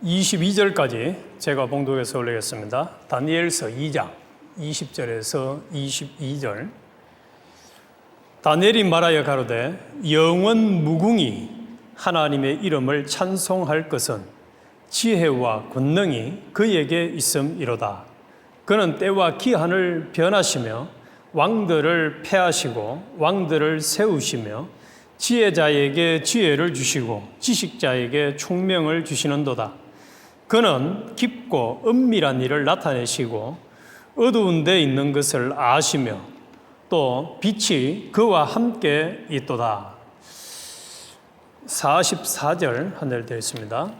22절까지 제가 봉독해서 올리겠습니다. 다니엘서 2장 20절에서 22절. 다니엘이 말하여 가로되 영원 무궁히 하나님의 이름을 찬송할 것은 지혜와 권능이 그에게 있음이로다. 그는 때와 기한을 변하시며 왕들을 패하시고 왕들을 세우시며 지혜자에게 지혜를 주시고 지식자에게 총명을 주시는도다. 그는 깊고 은밀한 일을 나타내시고 어두운 데 있는 것을 아시며 또 빛이 그와 함께 있도다. 44절 한절 되어 있습니다.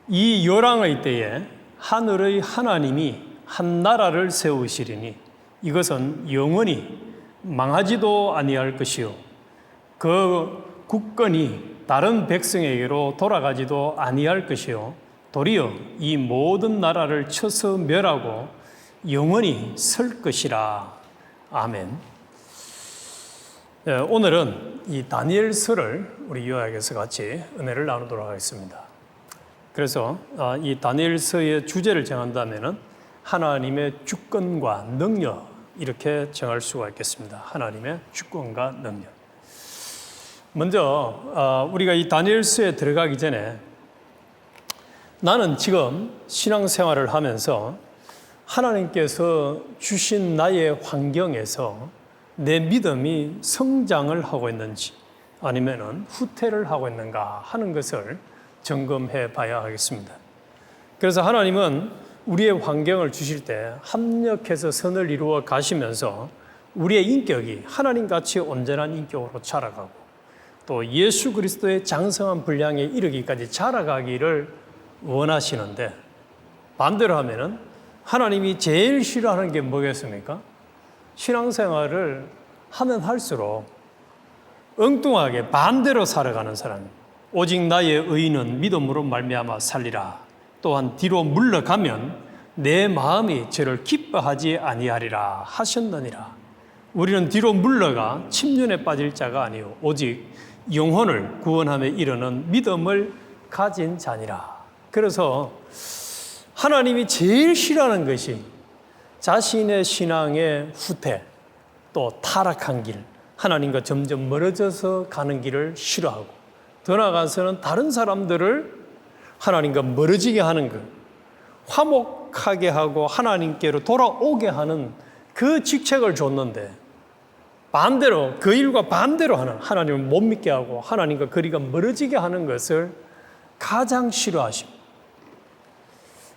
이 요랑의 때에 하늘의 하나님이 한 나라를 세우시리니 이것은 영원히 망하지도 아니할 것이요 그 국권이 다른 백성에게로 돌아가지도 아니할 것이요 도리어 이 모든 나라를 쳐서 멸하고 영원히 설 것이라. 아멘. 오늘은 이 다니엘서를 우리 요약해서 같이 은혜를 나누도록 하겠습니다. 그래서 이 다니엘서의 주제를 정한다면은 하나님의 주권과 능력, 이렇게 정할 수가 있겠습니다. 하나님의 주권과 능력. 먼저 우리가 이 다니엘서에 들어가기 전에 나는 지금 신앙생활을 하면서 하나님께서 주신 나의 환경에서 내 믿음이 성장을 하고 있는지 아니면은 후퇴를 하고 있는가 하는 것을 점검해 봐야 하겠습니다. 그래서 하나님은 우리의 환경을 주실 때 합력해서 선을 이루어 가시면서 우리의 인격이 하나님같이 온전한 인격으로 자라가고 또 예수 그리스도의 장성한 분량에 이르기까지 자라가기를 원하시는데, 반대로 하면은 하나님이 제일 싫어하는 게 뭐겠습니까? 신앙생활을 하면 할수록 엉뚱하게 반대로 살아가는 사람. 오직 나의 의는 믿음으로 말미암아 살리라. 또한 뒤로 물러가면 내 마음이 저를 기뻐하지 아니하리라 하셨느니라. 우리는 뒤로 물러가 침륜에 빠질 자가 아니요 오직 영혼을 구원함에 이르는 믿음을 가진 자니라. 그래서 하나님이 제일 싫어하는 것이 자신의 신앙의 후퇴, 또 타락한 길, 하나님과 점점 멀어져서 가는 길을 싫어하고 더 나아가서는 다른 사람들을 하나님과 멀어지게 하는 것, 화목하게 하고 하나님께로 돌아오게 하는 그 직책을 줬는데 반대로 그 일과 반대로 하는, 하나님을 못 믿게 하고 하나님과 거리가 멀어지게 하는 것을 가장 싫어하십니다.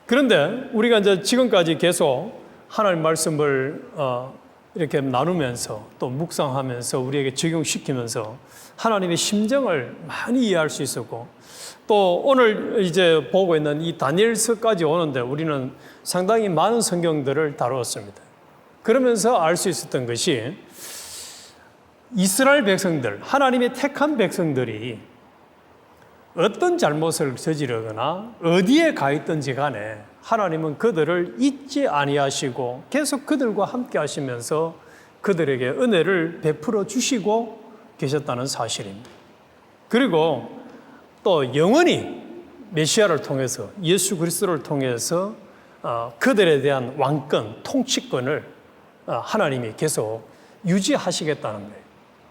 그런데 우리가 이제 지금까지 계속 하나님 말씀을 이렇게 나누면서 또 묵상하면서 우리에게 적용시키면서 하나님의 심정을 많이 이해할 수 있었고, 또 오늘 이제 보고 있는 이 다니엘서까지 오는데 우리는 상당히 많은 성경들을 다루었습니다. 그러면서 알 수 있었던 것이 이스라엘 백성들, 하나님의 택한 백성들이 어떤 잘못을 저지르거나 어디에 가 있든지 간에 하나님은 그들을 잊지 아니하시고 계속 그들과 함께 하시면서 그들에게 은혜를 베풀어 주시고 계셨다는 사실입니다. 그리고 또 영원히 메시아를 통해서, 예수 그리스도를 통해서 그들에 대한 왕권, 통치권을 하나님이 계속 유지하시겠다는 거예요.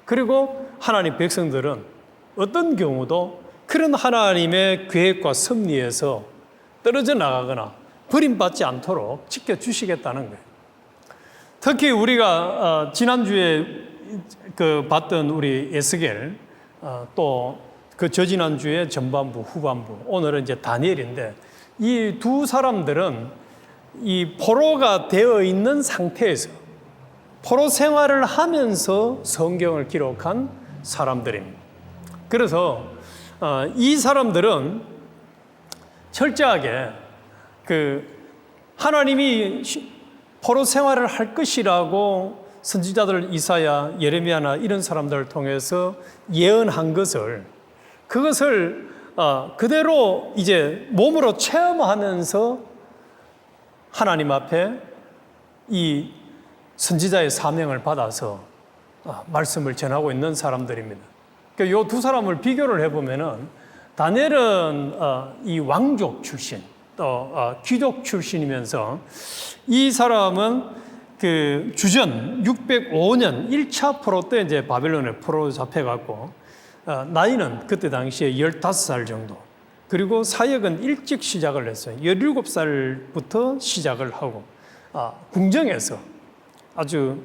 그리고 하나님 백성들은 어떤 경우도 그런 하나님의 계획과 섭리에서 떨어져 나가거나 버림받지 않도록 지켜주시겠다는 거예요. 특히 우리가 지난주에 봤던 우리 에스겔, 또 그 저지난주에 전반부, 후반부, 오늘은 이제 다니엘인데 이 두 사람들은 이 포로가 되어 있는 상태에서 포로 생활을 하면서 성경을 기록한 사람들입니다. 그래서 이 사람들은 철저하게 하나님이 포로 생활을 할 것이라고 선지자들 이사야, 예레미야나 이런 사람들을 통해서 예언한 그것을 그대로 이제 몸으로 체험하면서 하나님 앞에 이 선지자의 사명을 받아서 말씀을 전하고 있는 사람들입니다. 그러니까 이 두 사람을 비교를 해보면은 다니엘은 이 왕족 출신, 또 귀족 출신이면서 이 사람은 그 주전 605년 1차 포로 때 이제 바벨론에 포로 잡혀갔고 나이는 그때 당시에 15살 정도. 그리고 사역은 일찍 시작을 했어요. 17살부터 시작을 하고 궁정에서 아주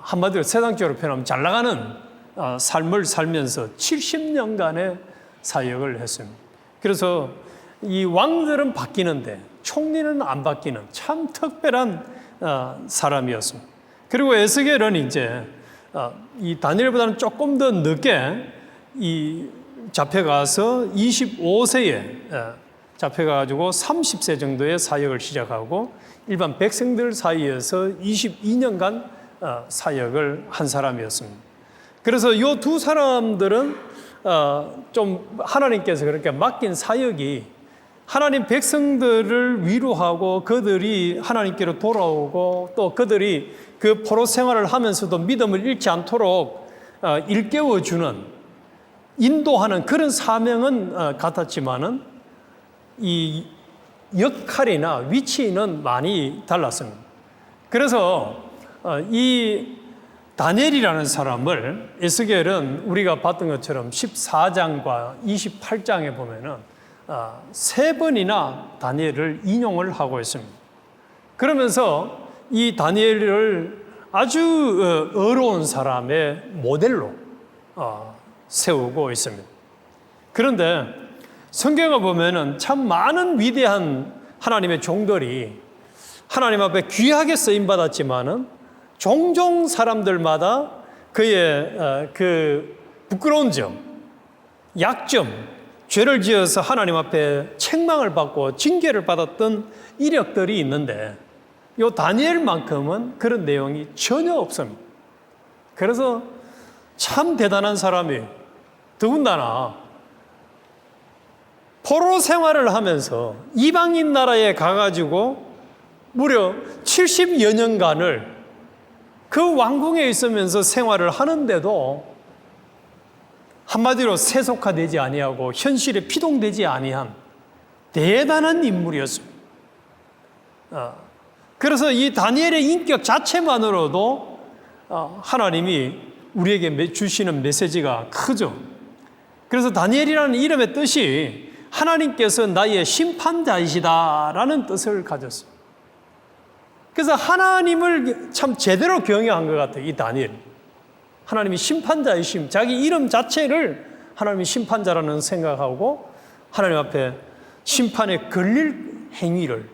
한마디로 세상적으로 표현하면 잘 나가는 삶을 살면서 70년간의 사역을 했습니다. 그래서 이 왕들은 바뀌는데 총리는 안 바뀌는 참 특별한 사람이었습니다. 그리고 에스겔은 이제 이 다니엘보다는 조금 더 늦게 이 잡혀가서 25세에 잡혀가지고 30세 정도의 사역을 시작하고 일반 백성들 사이에서 22년간 사역을 한 사람이었습니다. 그래서 이 두 사람들은 좀 하나님께서 그렇게 맡긴 사역이 하나님 백성들을 위로하고 그들이 하나님께로 돌아오고 또 그들이 그 포로 생활을 하면서도 믿음을 잃지 않도록 일깨워주는 인도하는 그런 사명은 같았지만은 이 역할이나 위치는 많이 달랐습니다. 그래서 이 다니엘이라는 사람을 에스겔은 우리가 봤던 것처럼 14장과 28장에 보면은 3번이나 다니엘을 인용을 하고 있습니다. 그러면서 이 다니엘을 아주 어려운 사람의 모델로 세우고 있습니다. 그런데 성경을 보면은 참 많은 위대한 하나님의 종들이 하나님 앞에 귀하게 쓰임 받았지만은 종종 사람들마다 그의 그 부끄러운 점, 약점, 죄를 지어서 하나님 앞에 책망을 받고 징계를 받았던 이력들이 있는데 요 다니엘만큼은 그런 내용이 전혀 없습니다. 그래서 참 대단한 사람이 더군다나 포로 생활을 하면서 이방인 나라에 가가지고 무려 70여 년간을 그 왕궁에 있으면서 생활을 하는데도 한마디로 세속화되지 아니하고 현실에 피동되지 아니한 대단한 인물이었습니다. 그래서 이 다니엘의 인격 자체만으로도 하나님이 우리에게 주시는 메시지가 크죠. 그래서 다니엘이라는 이름의 뜻이 하나님께서 나의 심판자이시다라는 뜻을 가졌어요. 그래서 하나님을 참 제대로 경외한 것 같아요, 이 다니엘. 하나님이 심판자이심, 자기 이름 자체를 하나님이 심판자라는 생각하고 하나님 앞에 심판에 걸릴 행위를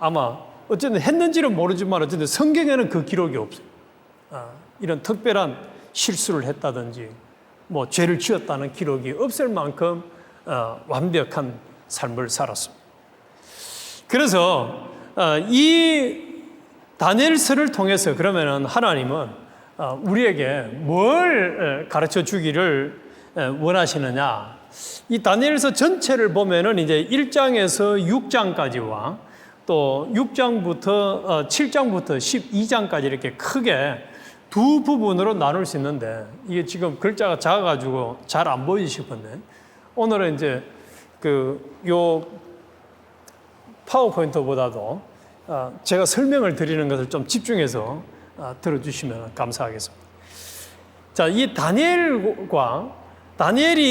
아마 어쨌든 했는지는 모르지만 어쨌든 성경에는 그 기록이 없어요. 이런 특별한 실수를 했다든지 뭐 죄를 지었다는 기록이 없을 만큼 완벽한 삶을 살았습니다. 그래서 이 다니엘서를 통해서 그러면은 하나님은 우리에게 뭘 가르쳐 주기를 원하시느냐? 이 다니엘서 전체를 보면은 이제 1장에서 6장까지와 또 6장부터 7장부터 12장까지 이렇게 크게 두 부분으로 나눌 수 있는데 이게 지금 글자가 작아가지고 잘 안 보이실 건데 오늘은 이제 요 파워포인트보다도 제가 설명을 드리는 것을 좀 집중해서 들어주시면 감사하겠습니다. 자, 이 다니엘이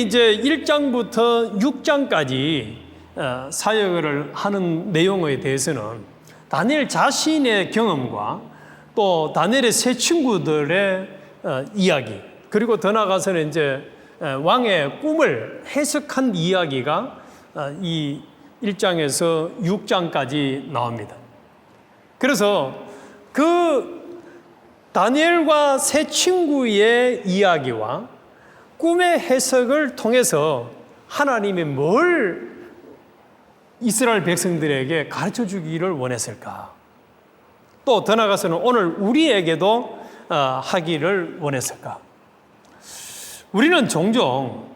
이제 1장부터 6장까지 사역을 하는 내용에 대해서는 다니엘 자신의 경험과 또 다니엘의 세 친구들의 이야기 그리고 더 나아가서는 이제 왕의 꿈을 해석한 이야기가 이 1장에서 6장까지 나옵니다. 그래서 그 다니엘과 세 친구의 이야기와 꿈의 해석을 통해서 하나님이 뭘 이스라엘 백성들에게 가르쳐 주기를 원했을까? 또 더 나아가서는 오늘 우리에게도 하기를 원했을까? 우리는 종종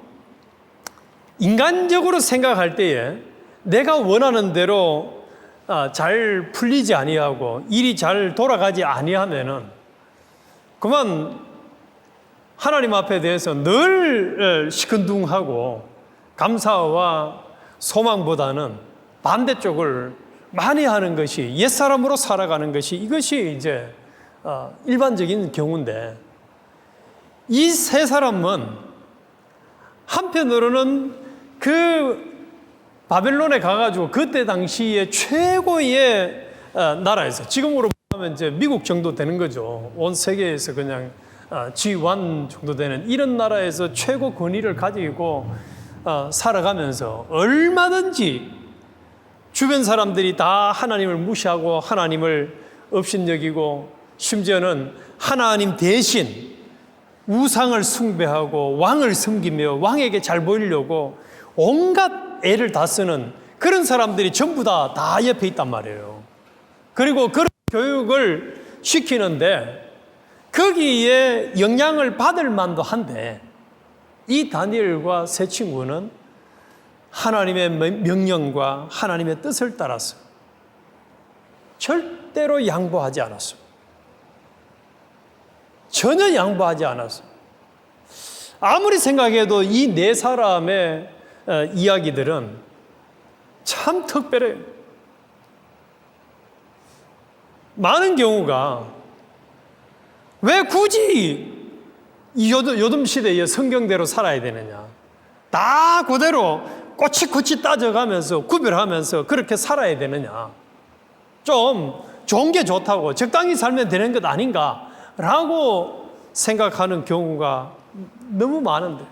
인간적으로 생각할 때에 내가 원하는 대로 잘 풀리지 아니하고 일이 잘 돌아가지 아니하면은 그만 하나님 앞에 대해서 늘 시큰둥하고 감사와 소망보다는 반대쪽을 많이 하는 것이, 옛사람으로 살아가는 것이, 이것이 이제 일반적인 경우인데, 이 세 사람은 한편으로는 그 바벨론에 가가지고 그때 당시에 최고의 나라에서, 지금으로 보면 이제 미국 정도 되는 거죠. 온 세계에서 그냥 G1 정도 되는 이런 나라에서 최고 권위를 가지고 살아가면서 얼마든지 주변 사람들이 다 하나님을 무시하고 하나님을 업신여기고, 심지어는 하나님 대신 우상을 숭배하고 왕을 섬기며 왕에게 잘 보이려고 온갖 애를 다 쓰는 그런 사람들이 전부 다 옆에 있단 말이에요. 그리고 그런 교육을 시키는데 거기에 영향을 받을 만도 한데, 이 다니엘과 세 친구는 하나님의 명령과 하나님의 뜻을 따라서 절대로 양보하지 않았어요. 전혀 양보하지 않았어요. 아무리 생각해도 이 네 사람의 이야기들은 참 특별해요. 많은 경우가 왜 굳이 요즘 시대에 성경대로 살아야 되느냐, 다 그대로 꼬치꼬치 따져가면서 구별하면서 그렇게 살아야 되느냐, 좀 좋은 게 좋다고 적당히 살면 되는 것 아닌가라고 생각하는 경우가 너무 많은데,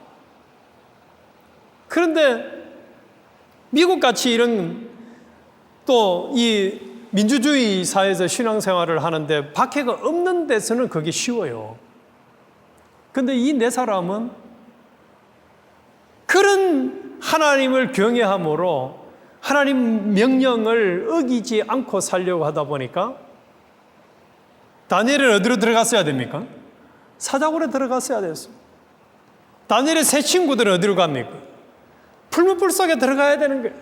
그런데 미국같이 이런 또 이 민주주의 사회에서 신앙생활을 하는데 박해가 없는 데서는 그게 쉬워요. 그런데 이 네 사람은 그런 하나님을 경외함으로 하나님 명령을 어기지 않고 살려고 하다 보니까, 다니엘은 어디로 들어갔어야 됩니까? 사자굴에 들어갔어야 됐어요. 다니엘의 세 친구들은 어디로 갑니까? 풀무불 속에 들어가야 되는 거예요.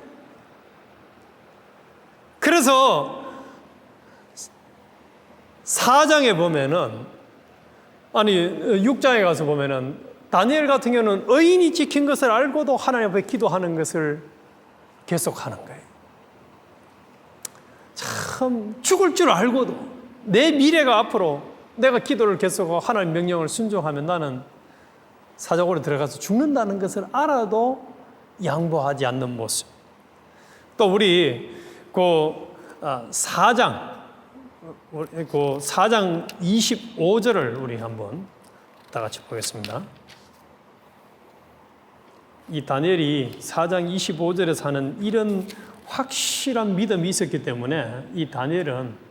그래서 4장에 보면은, 아니 6장에 가서 보면은 다니엘 같은 경우는 의인이 지킨 것을 알고도 하나님 앞에 기도하는 것을 계속하는 거예요. 참 죽을 줄 알고도 내 미래가 앞으로 내가 기도를 계속하고 하나님 명령을 순종하면 나는 사자굴에 들어가서 죽는다는 것을 알아도 양보하지 않는 모습. 또 우리 그 4장 25절을 우리 한번 다 같이 보겠습니다. 이 다니엘이 4장 25절에 하는 이런 확실한 믿음이 있었기 때문에 이 다니엘은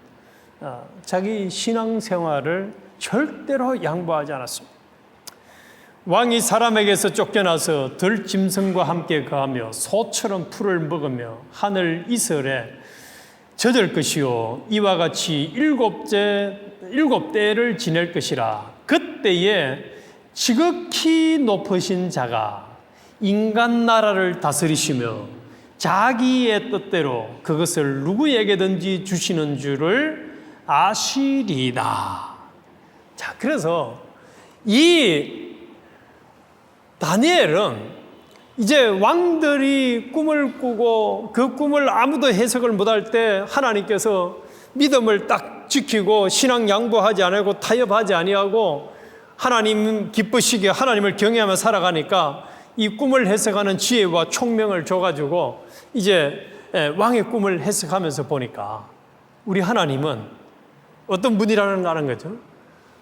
자기 신앙생활을 절대로 양보하지 않았습니다. 왕이 사람에게서 쫓겨나서 들짐승과 함께 거하며 소처럼 풀을 먹으며 하늘 이슬에 젖을 것이요 이와 같이 일곱 때를 지낼 것이라. 그때에 지극히 높으신 자가 인간 나라를 다스리시며 자기의 뜻대로 그것을 누구에게든지 주시는 줄을 아시리다. 자, 그래서 이 다니엘은 이제 왕들이 꿈을 꾸고 그 꿈을 아무도 해석을 못할 때 하나님께서 믿음을 딱 지키고 신앙 양보하지 아니하고 타협하지 아니하고 하나님 기쁘시게 하나님을 경외하며 살아가니까 이 꿈을 해석하는 지혜와 총명을 줘가지고 이제 왕의 꿈을 해석하면서 보니까 우리 하나님은 어떤 분이라는 걸 아는 거죠.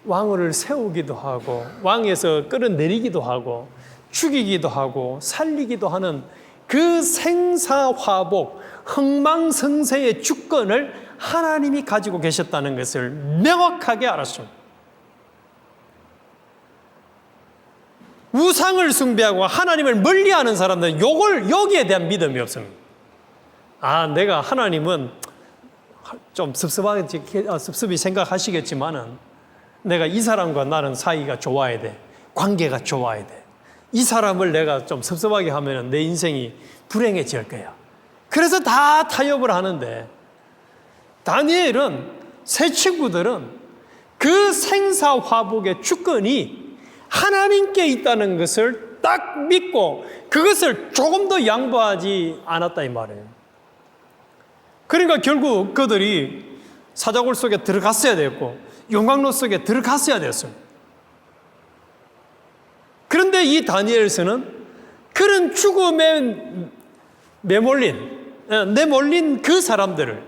왕을 세우기도 하고 왕에서 끌어내리기도 하고 죽이기도 하고 살리기도 하는 그 생사화복 흥망성쇠의 주권을 하나님이 가지고 계셨다는 것을 명확하게 알았습니다. 우상을 숭배하고 하나님을 멀리하는 사람들은 여기에 대한 믿음이 없습니다. 내가 하나님은 좀 섭섭히 생각하시겠지만은 내가 이 사람과 나는 사이가 좋아야 돼. 관계가 좋아야 돼. 이 사람을 내가 좀 섭섭하게 하면 내 인생이 불행해질 거야. 그래서 다 타협을 하는데, 다니엘은, 새 친구들은 그 생사화복의 주권이 하나님께 있다는 것을 딱 믿고 그것을 조금 더 양보하지 않았다 이 말이에요. 그러니까 결국 그들이 사자굴 속에 들어갔어야 됐고 용광로 속에 들어갔어야 됐습니다. 그런데 이 다니엘서는 그런 죽음에 내몰린 그 사람들을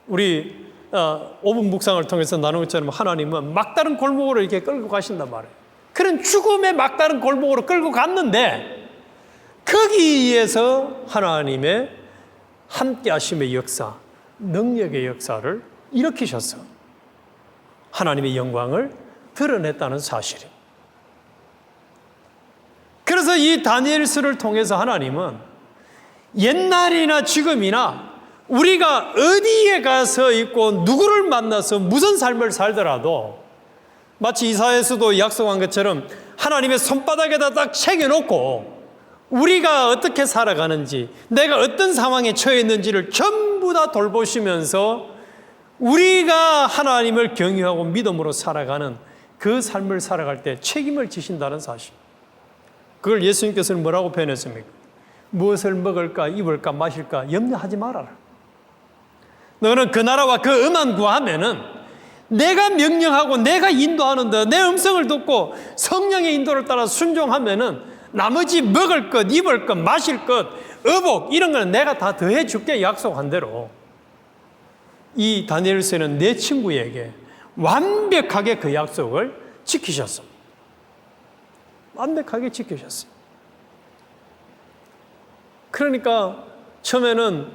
우리 5분 묵상을 통해서 나눈 것처럼 하나님은 막다른 골목으로 이렇게 끌고 가신단 말이에요. 그런 죽음의 막다른 골목으로 끌고 갔는데 거기에서 하나님의 함께 하심의 역사, 능력의 역사를 일으키셨어. 하나님의 영광을 드러냈다는 사실이에요. 그래서 이 다니엘서를 통해서 하나님은 옛날이나 지금이나 우리가 어디에 가서 있고 누구를 만나서 무슨 삶을 살더라도 마치 이사야에서도 약속한 것처럼 하나님의 손바닥에다 딱 새겨놓고 우리가 어떻게 살아가는지, 내가 어떤 상황에 처해 있는지를 전부 다 돌보시면서 우리가 하나님을 경외하고 믿음으로 살아가는 그 삶을 살아갈 때 책임을 지신다는 사실. 그걸 예수님께서는 뭐라고 표현했습니까? 무엇을 먹을까, 입을까, 마실까 염려하지 말아라. 너는 그 나라와 그 의만 구하면은 내가 명령하고 내가 인도하는데 내 음성을 듣고 성령의 인도를 따라 순종하면은 나머지 먹을 것, 입을 것, 마실 것, 의복 이런 거는 내가 다 더해 줄게 약속한 대로. 이 다니엘서는 내 친구에게 완벽하게 그 약속을 지키셨습니다. 완벽하게 지키셨어요. 그러니까 처음에는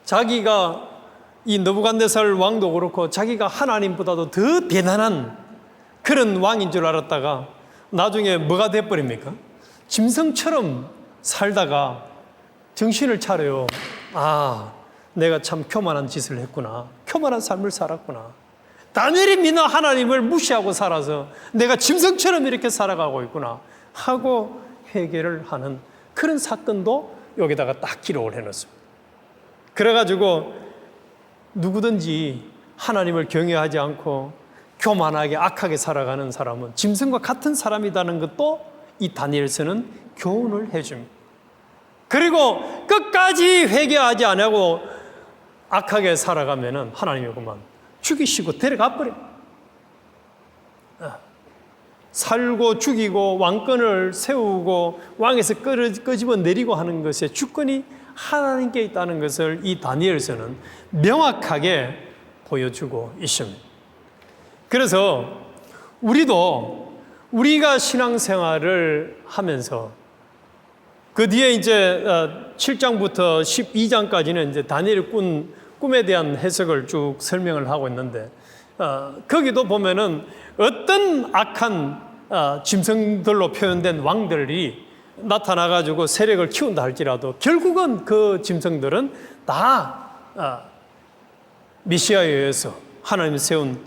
자기가 이 느부갓네살 왕도 그렇고 자기가 하나님보다도 더 대단한 그런 왕인 줄 알았다가 나중에 뭐가 돼버립니까? 짐승처럼 살다가 정신을 차려요. 아, 내가 참 교만한 짓을 했구나. 교만한 삶을 살았구나. 다니엘이 믿는 하나님을 무시하고 살아서 내가 짐승처럼 이렇게 살아가고 있구나 하고 회개를 하는 그런 사건도 여기다가 딱 기록을 해놨습니다. 그래가지고 누구든지 하나님을 경외하지 않고 교만하게 악하게 살아가는 사람은 짐승과 같은 사람이라는 것도 이 다니엘서는 교훈을 해줍니다. 그리고 끝까지 회개하지 않고 악하게 살아가면은 하나님이 그만 죽이시고 데려가 버려요. 살고 죽이고 왕권을 세우고 왕에서 끄집어 내리고 하는 것의 주권이 하나님께 있다는 것을 이 다니엘서는 명확하게 보여주고 있습니다. 그래서 우리가 신앙생활을 하면서 그 뒤에 이제 7장부터 12장까지는 이제 다니엘의 꿈에 대한 해석을 쭉 설명을 하고 있는데 거기도 보면은 어떤 악한 짐승들로 표현된 왕들이 나타나가지고 세력을 키운다 할지라도 결국은 그 짐승들은 다 메시아에 의해서 하나님이 세운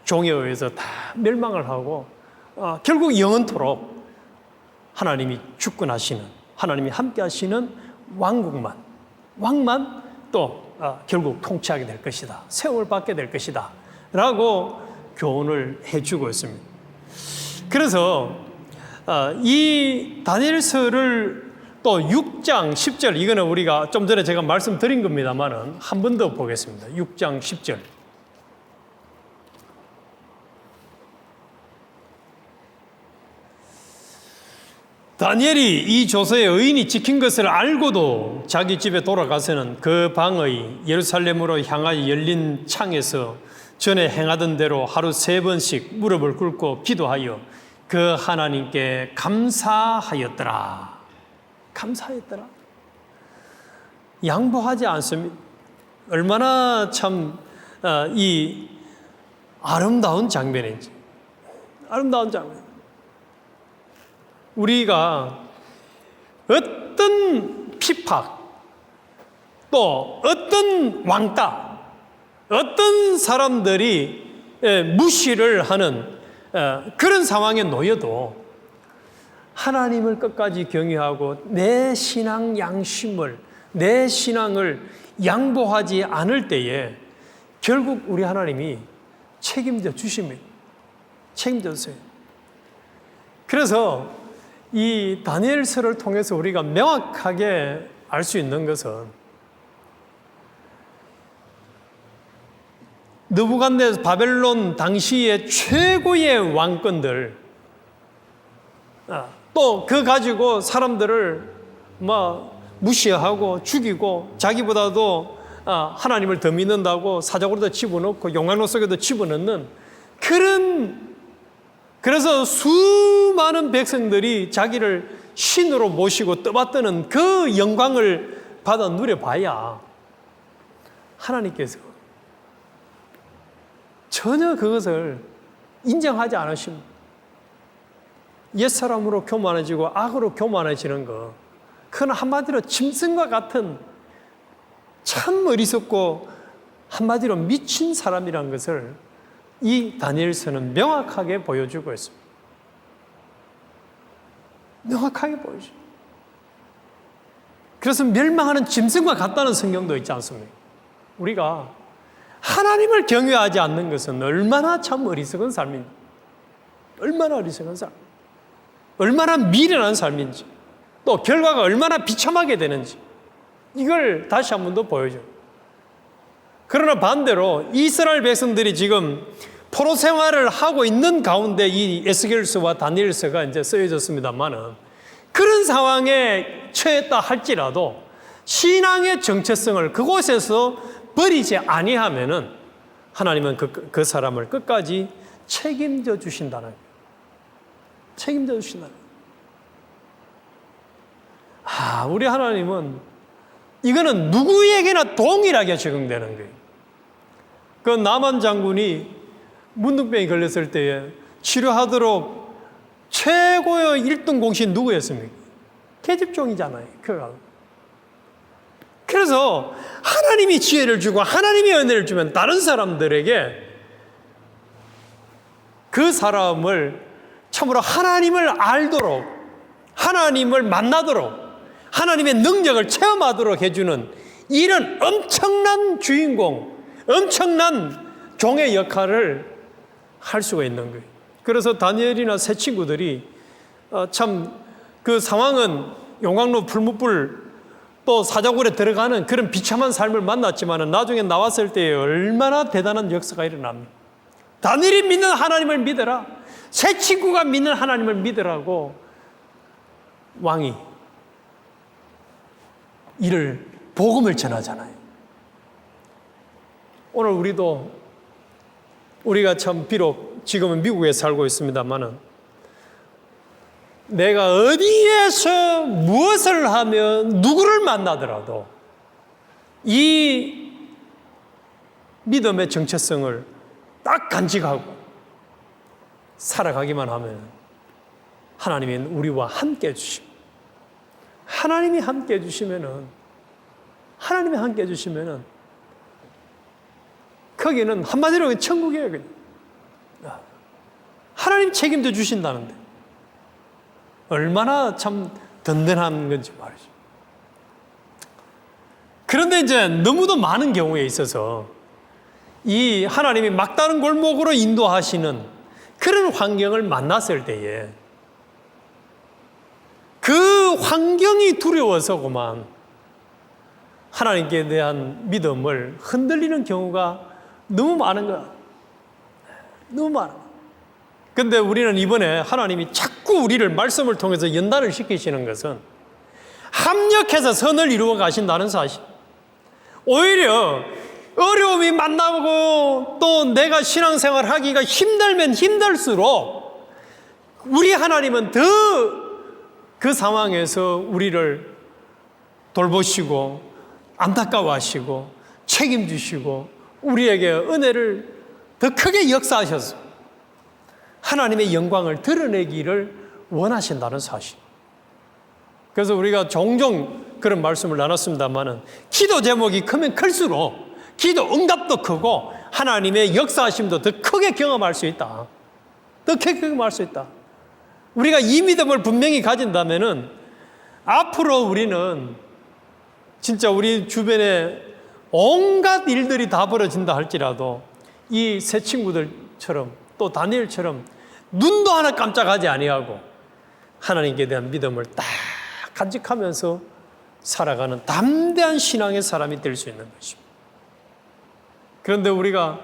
종에 의해서 다 멸망을 하고 결국 영원토록 하나님이 주권하시는, 하나님이 함께 하시는 왕만 또 결국 통치하게 될 것이다. 세움을 받게 될 것이다. 라고 교훈을 해주고 있습니다. 그래서 이 다니엘서를 또 6장 10절, 이거는 우리가 좀 전에 제가 말씀드린 겁니다만은 한 번 더 보겠습니다. 6장 10절. 다니엘이 이 조서의 의인이 지킨 것을 알고도 자기 집에 돌아가서는 그 방의 예루살렘으로 향하여 열린 창에서 전에 행하던 대로 하루 3번씩 무릎을 꿇고 기도하여 그 하나님께 감사하였더라. 감사했더라. 양보하지 않습니다. 얼마나 참 이 아름다운 장면인지. 아름다운 장면. 우리가 어떤 핍박, 또 어떤 왕따, 어떤 사람들이 무시를 하는 그런 상황에 놓여도 하나님을 끝까지 경외하고 내 신앙 양심을, 내 신앙을 양보하지 않을 때에 결국 우리 하나님이 책임져 주십니다. 책임져 주세요. 그래서 이 다니엘서를 통해서 우리가 명확하게 알 수 있는 것은 느부갓네살 바벨론 당시의 최고의 왕권들, 또 그 가지고 사람들을 무시하고 죽이고 자기보다도 하나님을 더 믿는다고 사자고로도 집어넣고 용광로 속에도 집어넣는 그래서 수많은 백성들이 자기를 신으로 모시고 떠받드는 그 영광을 받아 누려봐야 하나님께서 전혀 그것을 인정하지 않으십니다. 옛사람으로 교만해지고 악으로 교만해지는 거, 그건 한마디로 짐승과 같은 참 어리석고 한마디로 미친 사람이라는 것을 이 다니엘서는 명확하게 보여주고 있습니다. 명확하게 보여줍니다. 그래서 멸망하는 짐승과 같다는 성경도 있지 않습니까? 우리가 하나님을 경외하지 않는 것은 얼마나 참 어리석은 삶인지, 얼마나 어리석은 삶, 얼마나 미련한 삶인지, 또 결과가 얼마나 비참하게 되는지, 이걸 다시 한 번 더 보여줘요. 그러나 반대로 이스라엘 백성들이 지금 포로 생활을 하고 있는 가운데 이 에스겔서와 다니엘서가 이제 쓰여졌습니다만은, 그런 상황에 처했다 할지라도 신앙의 정체성을 그곳에서 버리지 아니하면은 하나님은 그 사람을 끝까지 책임져 주신다는 거예요. 책임져 주신다는 거예요. 우리 하나님은 이거는 누구에게나 동일하게 적용되는 거예요. 그 나만 장군이 문둥병이 걸렸을 때에 치료하도록 최고의 1등 공신 누구였습니까? 계집종이잖아요. 그래서 하나님이 지혜를 주고 하나님이 은혜를 주면 다른 사람들에게 그 사람을 참으로 하나님을 알도록, 하나님을 만나도록, 하나님의 능력을 체험하도록 해주는 이런 엄청난 주인공, 엄청난 종의 역할을 할 수가 있는 거예요. 그래서 다니엘이나 새 친구들이 참 그 상황은 용광로 풀무불 또 사자굴에 들어가는 그런 비참한 삶을 만났지만 나중에 나왔을 때 얼마나 대단한 역사가 일어납니다. 다니엘이 믿는 하나님을 믿어라, 새 친구가 믿는 하나님을 믿으라고 왕이 복음을 전하잖아요. 오늘 우리가 참 비록 지금은 미국에 살고 있습니다만은 내가 어디에서 무엇을 하면 누구를 만나더라도 이 믿음의 정체성을 딱 간직하고 살아가기만 하면 하나님이 우리와 함께 해주십니다. 하나님이 함께 해주시면은 거기는 한마디로 천국이에요. 그냥. 하나님 책임져 주신다는데 얼마나 참 든든한 건지 말이죠. 그런데 이제 너무도 많은 경우에 있어서 이 하나님이 막다른 골목으로 인도하시는 그런 환경을 만났을 때에 그 환경이 두려워서고만 하나님께 대한 믿음을 흔들리는 경우가 너무 많은 거야. 너무 많아. 근데 우리는 이번에 하나님이 자꾸 우리를 말씀을 통해서 연단을 시키시는 것은 합력해서 선을 이루어 가신다는 사실. 오히려 어려움이 만나고 또 내가 신앙생활 하기가 힘들면 힘들수록 우리 하나님은 더 그 상황에서 우리를 돌보시고 안타까워하시고 책임지시고 우리에게 은혜를 더 크게 역사하셔서 하나님의 영광을 드러내기를 원하신다는 사실. 그래서 우리가 종종 그런 말씀을 나눴습니다만은 기도 제목이 크면 클수록 기도 응답도 크고 하나님의 역사하심도 더 크게 경험할 수 있다. 더 크게 경험할 수 있다. 우리가 이 믿음을 분명히 가진다면은 앞으로 우리는 진짜 우리 주변에 온갖 일들이 다 벌어진다 할지라도 이 새 친구들처럼 또 다니엘처럼 눈도 하나 깜짝하지 아니하고 하나님께 대한 믿음을 딱 간직하면서 살아가는 담대한 신앙의 사람이 될 수 있는 것입니다. 그런데 우리가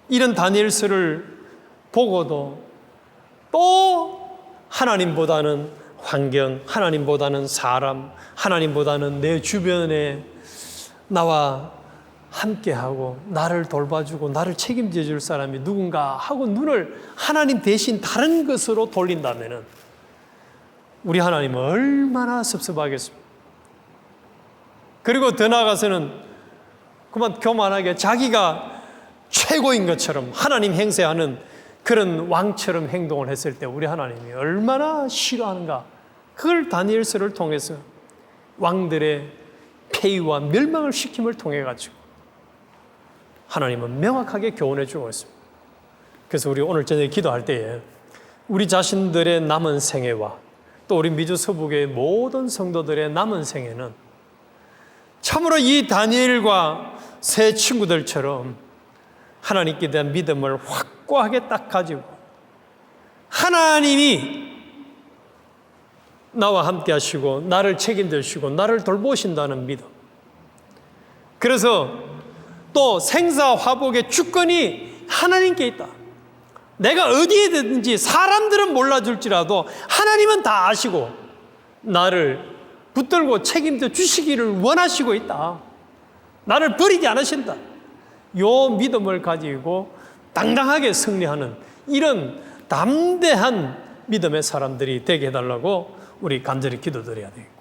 이런 다니엘서를 보고도 또 하나님보다는 환경, 하나님보다는 사람, 하나님보다는 내 주변에 나와 함께하고 나를 돌봐주고 나를 책임져 줄 사람이 누군가 하고 눈을 하나님 대신 다른 것으로 돌린다면 우리 하나님은 얼마나 섭섭하겠습니까? 그리고 더 나아가서는 그만 교만하게 자기가 최고인 것처럼 하나님 행세하는 그런 왕처럼 행동을 했을 때 우리 하나님이 얼마나 싫어하는가. 그걸 다니엘서를 통해서 왕들의 폐위와 멸망을 시킴을 통해 가지고 하나님은 명확하게 교훈해 주고 있습니다. 그래서 우리 오늘 저녁에 기도할 때에 우리 자신들의 남은 생애와 또 우리 미주 서부교의 모든 성도들의 남은 생애는 참으로 이 다니엘과 새 친구들처럼 하나님께 대한 믿음을 확고하게 딱 가지고 하나님이 나와 함께 하시고 나를 책임져 주시고 나를 돌보신다는 믿음. 그래서 또 생사화복의 주권이 하나님께 있다. 내가 어디에 든지 사람들은 몰라줄지라도 하나님은 다 아시고 나를 붙들고 책임져 주시기를 원하시고 있다. 나를 버리지 않으신다. 요 믿음을 가지고 당당하게 승리하는 이런 담대한 믿음의 사람들이 되게 해달라고 우리 간절히 기도드려야 되겠고